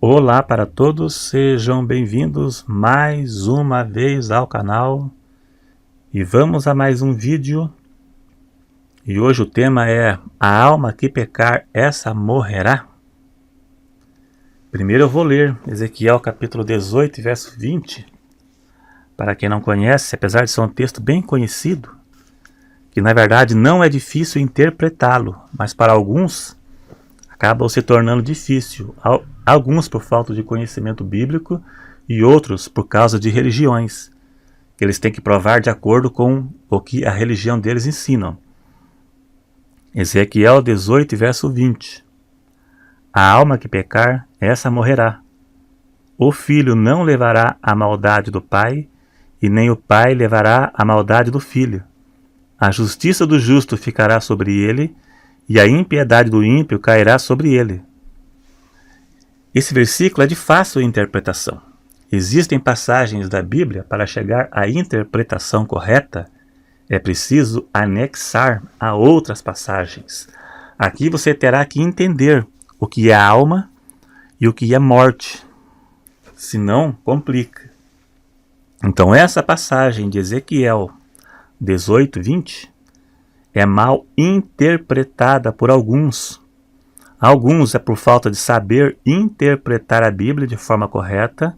Olá para todos, sejam bem-vindos mais uma vez ao canal e vamos a mais um vídeo. E hoje o tema é: a alma que pecar, essa morrerá? Primeiro eu vou ler Ezequiel capítulo 18, verso 20. Para quem não conhece, apesar de ser um texto bem conhecido, que na verdade não é difícil interpretá-lo, mas para alguns acaba se tornando difícil, alguns por falta de conhecimento bíblico e outros por causa de religiões, que eles têm que provar de acordo com o que a religião deles ensinam. Ezequiel 18, verso 20. A alma que pecar, essa morrerá. O filho não levará a maldade do pai, e nem o pai levará a maldade do filho. A justiça do justo ficará sobre ele, e a impiedade do ímpio cairá sobre ele. Esse versículo é de fácil interpretação. Existem passagens da Bíblia para chegar à interpretação correta, é preciso anexar a outras passagens. Aqui você terá que entender o que é alma e o que é morte, senão complica. Então essa passagem de Ezequiel 18, 20 é mal interpretada por alguns. Alguns é por falta de saber interpretar a Bíblia de forma correta,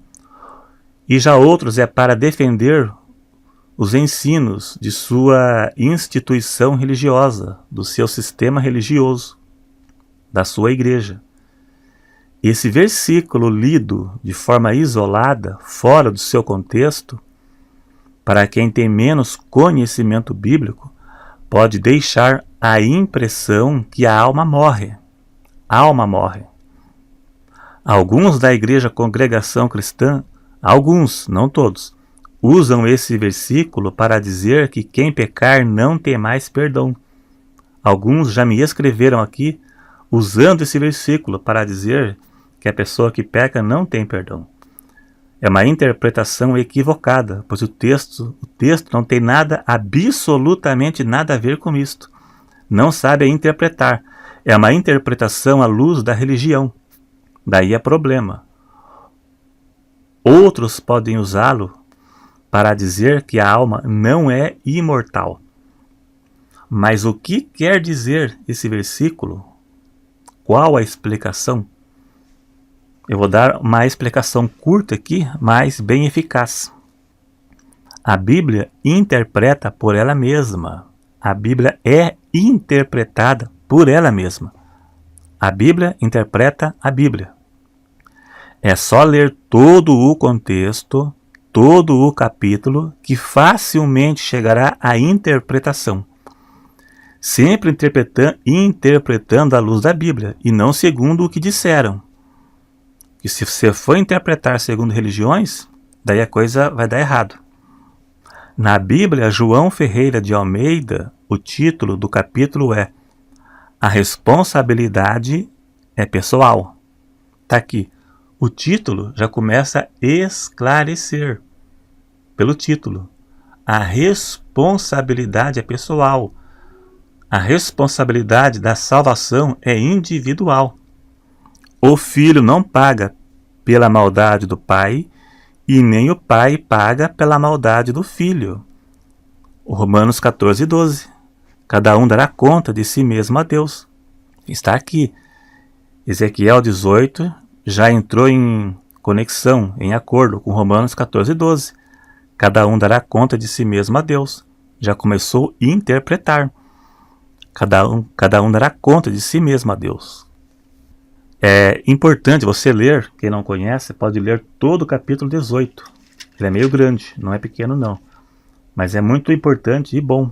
e já outros é para defender os ensinos de sua instituição religiosa, do seu sistema religioso, da sua igreja. Esse versículo lido de forma isolada, fora do seu contexto, para quem tem menos conhecimento bíblico, pode deixar a impressão que a alma morre. A alma morre. Alguns da igreja Congregação Cristã, alguns, não todos, usam esse versículo para dizer que quem pecar não tem mais perdão. Alguns já me escreveram aqui usando esse versículo para dizer que a pessoa que peca não tem perdão. É uma interpretação equivocada, pois o texto não tem nada, absolutamente nada a ver com isto. Não sabe interpretar. É uma interpretação à luz da religião. Daí é problema. Outros podem usá-lo para dizer que a alma não é imortal. Mas o que quer dizer esse versículo? Qual a explicação? Eu vou dar uma explicação curta aqui, mas bem eficaz. A Bíblia interpreta por ela mesma. A Bíblia é interpretada por ela mesma. A Bíblia interpreta a Bíblia. É só ler todo o contexto, todo o capítulo, que facilmente chegará à interpretação. Sempre interpretando à luz da Bíblia, e não segundo o que disseram. E se você for interpretar segundo religiões, daí a coisa vai dar errado. Na Bíblia, João Ferreira de Almeida, o título do capítulo é: a responsabilidade é pessoal. Está aqui. O título já começa a esclarecer. Pelo título. A responsabilidade é pessoal. A responsabilidade da salvação é individual. O filho não paga pela maldade do pai, e nem o pai paga pela maldade do filho. Romanos 14, 12. Cada um dará conta de si mesmo a Deus. Está aqui. Ezequiel 18 já entrou em conexão, em acordo com Romanos 14, 12. Cada um dará conta de si mesmo a Deus. Já começou a interpretar. Cada um dará conta de si mesmo a Deus. É importante você ler, quem não conhece, pode ler todo o capítulo 18. Ele é meio grande, não é pequeno não. Mas é muito importante e bom.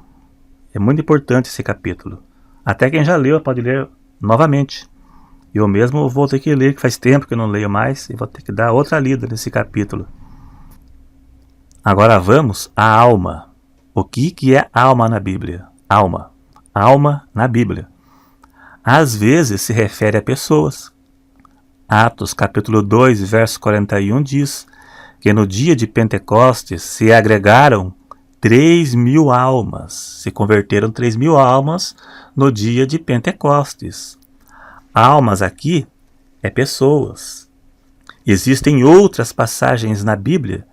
É muito importante esse capítulo. Até quem já leu pode ler novamente. Eu mesmo vou ter que ler, que faz tempo que eu não leio mais, e vou ter que dar outra lida nesse capítulo. Agora vamos à alma. O que é alma na Bíblia? Alma. Alma na Bíblia. Às vezes se refere a pessoas. Atos capítulo 2, verso 41 diz que no dia de Pentecostes se agregaram 3.000 almas. Se converteram 3.000 almas no dia de Pentecostes. Almas aqui é pessoas. Existem outras passagens na Bíblia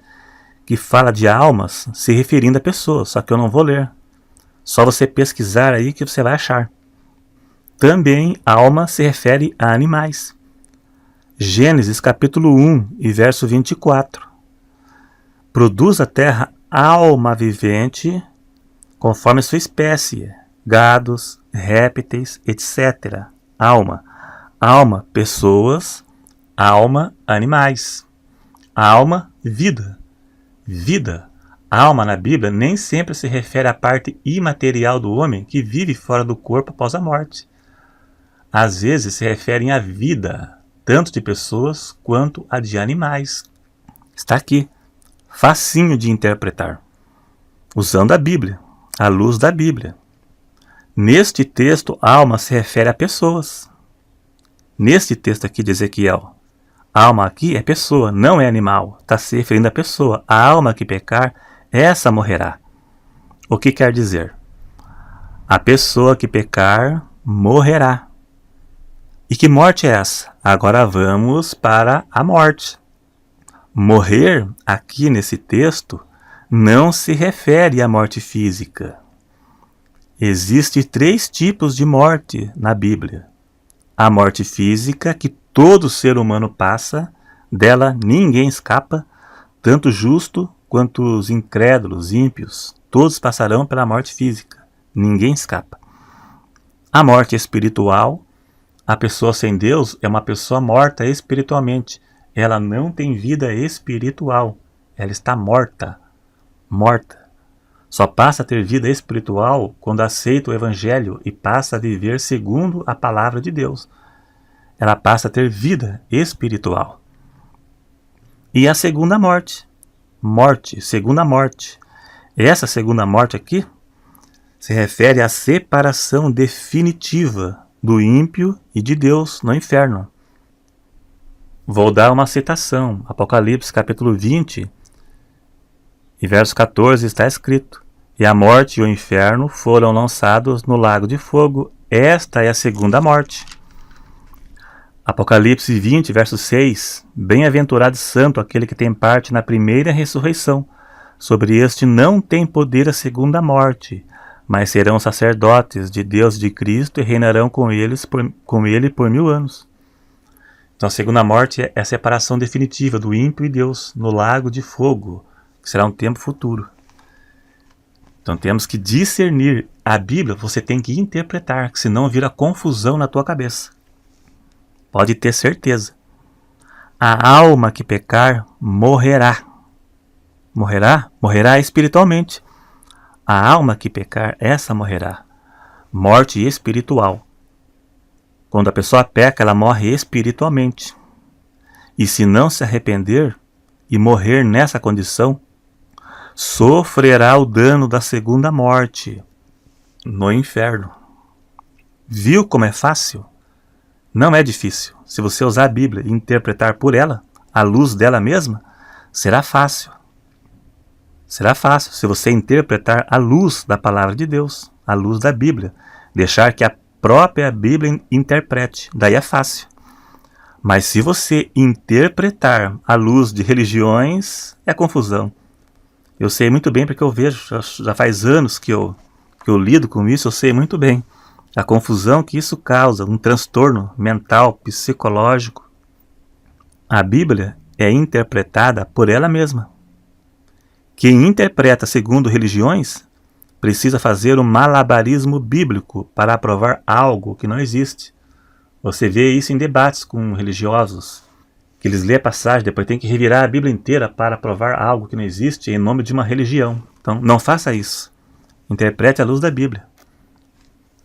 que fala de almas se referindo a pessoas, só que eu não vou ler. Só você pesquisar aí que você vai achar. Também alma se refere a animais. Gênesis capítulo 1 e verso 24. Produz a terra alma vivente conforme sua espécie, gados, répteis, etc. Alma. Alma, pessoas. Alma, animais. Alma, vida. Vida. Alma na Bíblia nem sempre se refere à parte imaterial do homem que vive fora do corpo após a morte. Às vezes se referem à vida, tanto de pessoas quanto a de animais. Está aqui, facinho de interpretar, usando a Bíblia, à luz da Bíblia. Neste texto, alma se refere a pessoas. Neste texto aqui de Ezequiel, alma aqui é pessoa, não é animal. Está se referindo à pessoa. A alma que pecar, essa morrerá. O que quer dizer? A pessoa que pecar, morrerá. E que morte é essa? Agora vamos para a morte. Morrer, aqui nesse texto, não se refere à morte física. Existem 3 tipos de morte na Bíblia. A morte física, que todo ser humano passa, dela ninguém escapa, tanto o justo quanto os incrédulos, ímpios, todos passarão pela morte física, ninguém escapa. A morte espiritual, a pessoa sem Deus é uma pessoa morta espiritualmente, ela não tem vida espiritual, ela está morta, morta. Só passa a ter vida espiritual quando aceita o Evangelho e passa a viver segundo a palavra de Deus. Ela passa a ter vida espiritual. E a segunda morte. Segunda morte. Essa segunda morte aqui se refere à separação definitiva do ímpio e de Deus no inferno. Vou dar uma citação. Apocalipse capítulo 20 e verso 14 está escrito: E a morte e o inferno foram lançados no lago de fogo. Esta é a segunda morte. Apocalipse 20, verso 6. Bem-aventurado e santo aquele que tem parte na primeira ressurreição. Sobre este não tem poder a segunda morte, mas serão sacerdotes de Deus e de Cristo e reinarão com ele por 1000 anos. Então a segunda morte é a separação definitiva do ímpio e Deus no lago de fogo, que será um tempo futuro. Então temos que discernir. A Bíblia você tem que interpretar, senão vira confusão na tua cabeça. Pode ter certeza. A alma que pecar morrerá. Morrerá? Morrerá espiritualmente. A alma que pecar, essa morrerá. Morte espiritual. Quando a pessoa peca, ela morre espiritualmente. E se não se arrepender e morrer nessa condição, sofrerá o dano da segunda morte no inferno. Viu como é fácil? Não é difícil. Se você usar a Bíblia e interpretar por ela, à luz dela mesma, será fácil. Será fácil se você interpretar à luz da palavra de Deus, à luz da Bíblia. Deixar que a própria Bíblia interprete, daí é fácil. Mas se você interpretar à luz de religiões, é confusão. Eu sei muito bem porque eu vejo, já faz anos que eu lido com isso, eu sei muito bem a confusão que isso causa, um transtorno mental, psicológico. A Bíblia é interpretada por ela mesma. Quem interpreta segundo religiões precisa fazer um malabarismo bíblico para aprovar algo que não existe. Você vê isso em debates com religiosos, que eles lêem a passagem, depois tem que revirar a Bíblia inteira para aprovar algo que não existe em nome de uma religião. Então não faça isso. Interprete à luz da Bíblia.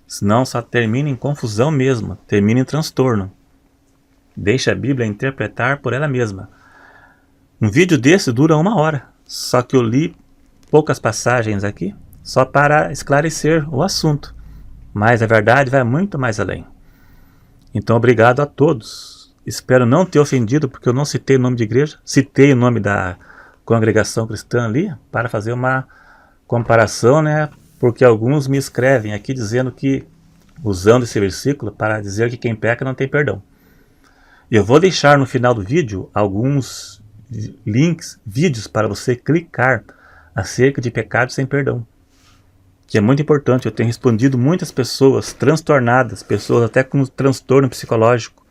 Senão só termina em confusão mesmo, termina em transtorno. Deixe a Bíblia interpretar por ela mesma. Um vídeo desse dura 1 hora, só que eu li poucas passagens aqui, só para esclarecer o assunto. Mas a verdade vai muito mais além. Então obrigado a todos. Espero não ter ofendido, porque eu não citei o nome de igreja, citei o nome da congregação cristã ali, para fazer uma comparação, né? Porque alguns me escrevem aqui dizendo que, usando esse versículo, para dizer que quem peca não tem perdão. Eu vou deixar no final do vídeo alguns links, vídeos para você clicar acerca de pecados sem perdão, que é muito importante. Eu tenho respondido muitas pessoas transtornadas, pessoas até com transtorno psicológico,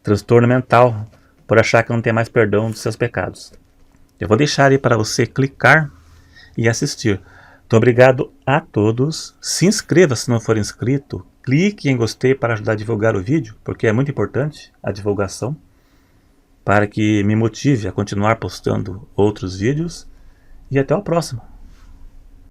transtorno mental, por achar que não tem mais perdão dos seus pecados. Eu vou deixar aí para você clicar e assistir. Muito obrigado a todos. Se inscreva se não for inscrito. Clique em gostei para ajudar a divulgar o vídeo, porque é muito importante a divulgação, para que me motive a continuar postando outros vídeos. E até o próximo.